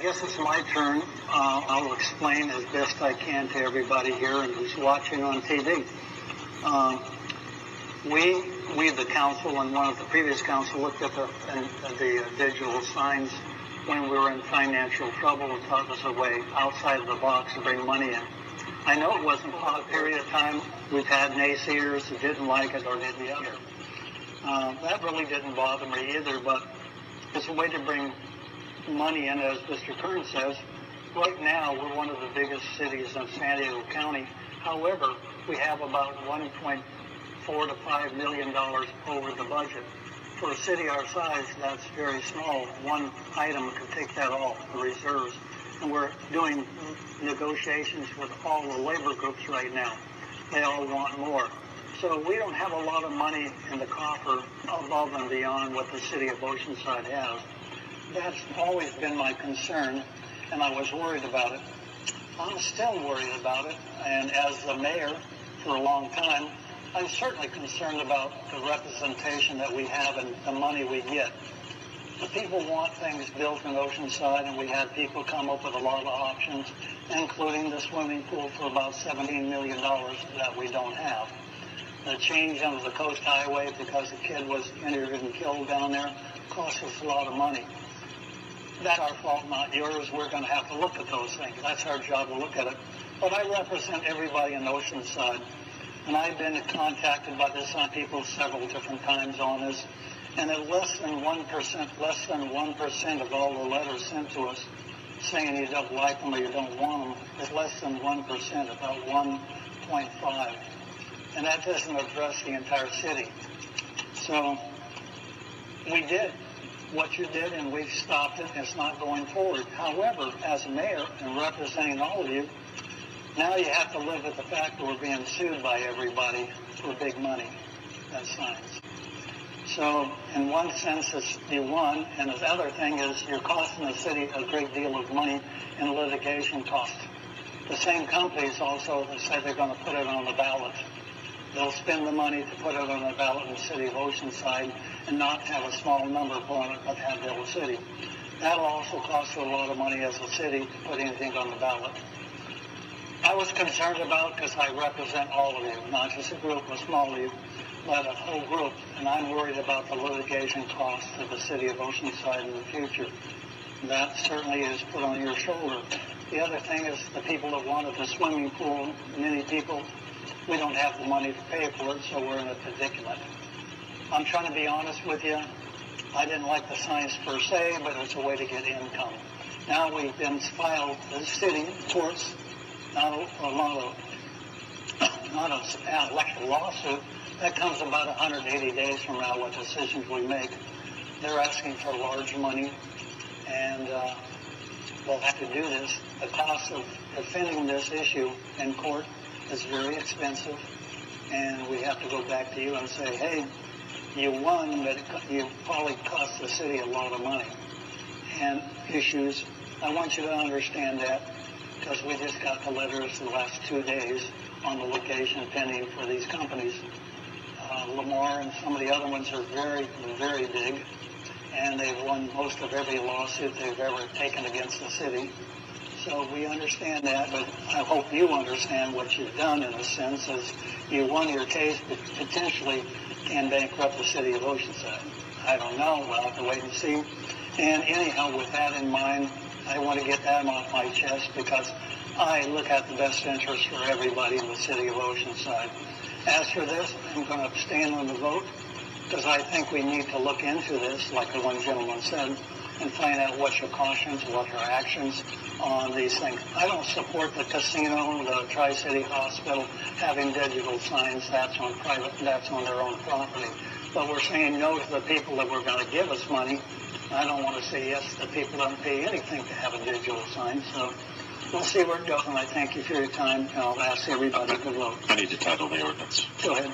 guess it's my turn. I'll explain as best I can to everybody here and who's watching on TV. We, the council, and one of the previous council looked at the digital signs when we were in financial trouble and thought was a way outside of the box to bring money in. I know it wasn't for a period of time. We've had naysayers who didn't like it or did the other. That really didn't bother me either, but it's a way to bring money in, as Mr. Kern says. Right now, we're one of the biggest cities in San Diego County. However, we have about $1.4 to $5 million over the budget. For a city our size, that's very small. One item could take that off the reserves. And we're doing negotiations with all the labor groups right now. They all want more. So we don't have a lot of money in the coffer above and beyond what the city of Oceanside has. That's always been my concern, and I was worried about it. I'm still worried about it, and as the mayor for a long time, I'm certainly concerned about the representation that we have and the money we get. The people want things built in Oceanside, and we had people come up with a lot of options, including the swimming pool for about $17 million that we don't have. The change on the Coast Highway because a kid was injured and killed down there cost us a lot of money. That's our fault, not yours. We're going to have to look at those things. That's our job to look at it. But I represent everybody in Oceanside, and I've been contacted by the Sun people several different times on this, and at less than 1% of all the letters sent to us saying you don't like them or you don't want them is less than 1%, about 1.5. And that doesn't address the entire city. So we did what you did, and we've stopped it. It's not going forward. However, as a mayor and representing all of you, now you have to live with the fact that we're being sued by everybody for big money. That's science. So in one sense, you won, and the other thing is you're costing the city a great deal of money in litigation costs. The same companies also that say they're going to put it on the ballot. They'll spend the money to put it on the ballot in the city of Oceanside and not have a small number on it, but have the whole city. That'll also cost you a lot of money as a city to put anything on the ballot. I was concerned about, because I represent all of you, not just a group, a small of you, but a whole group, and I'm worried about the litigation costs to the city of Oceanside in the future. That certainly is put on your shoulder. The other thing is the people that wanted the swimming pool, many people, we don't have the money to pay for it, so we're in a predicament. I'm trying to be honest with you. I didn't like the signs per se, but it's a way to get income. Now we've been filed the city torts, not an electoral lawsuit. That comes about 180 days from now, what decisions we make. They're asking for large money, and we'll have to do this. The cost of defending this issue in court is very expensive, and we have to go back to you and say, hey, you won, but you probably cost the city a lot of money. And issues, I want you to understand that, because we just got the letters the last 2 days on the litigation pending for these companies. Lamar and some of the other ones are very, very big, and they've won most of every lawsuit they've ever taken against the city. So we understand that, but I hope you understand what you've done in a sense, is you won your case, but potentially can bankrupt the city of Oceanside. I don't know. We'll have to wait and see. And anyhow, with that in mind, I want to get that off my chest because I look at the best interest for everybody in the city of Oceanside. As for this, I'm going to abstain on the vote because I think we need to look into this, like the one gentleman said, and find out what your cautions, what your actions on these things. I don't support the casino, the Tri-City Hospital having digital signs. That's on their own property. But we're saying no to the people that were going to give us money. I don't want to say yes to people that don't pay anything to have a digital sign. So we'll see where it goes, and I thank you for your time, and I'll ask everybody to vote. I need to title the ordinance. Go ahead.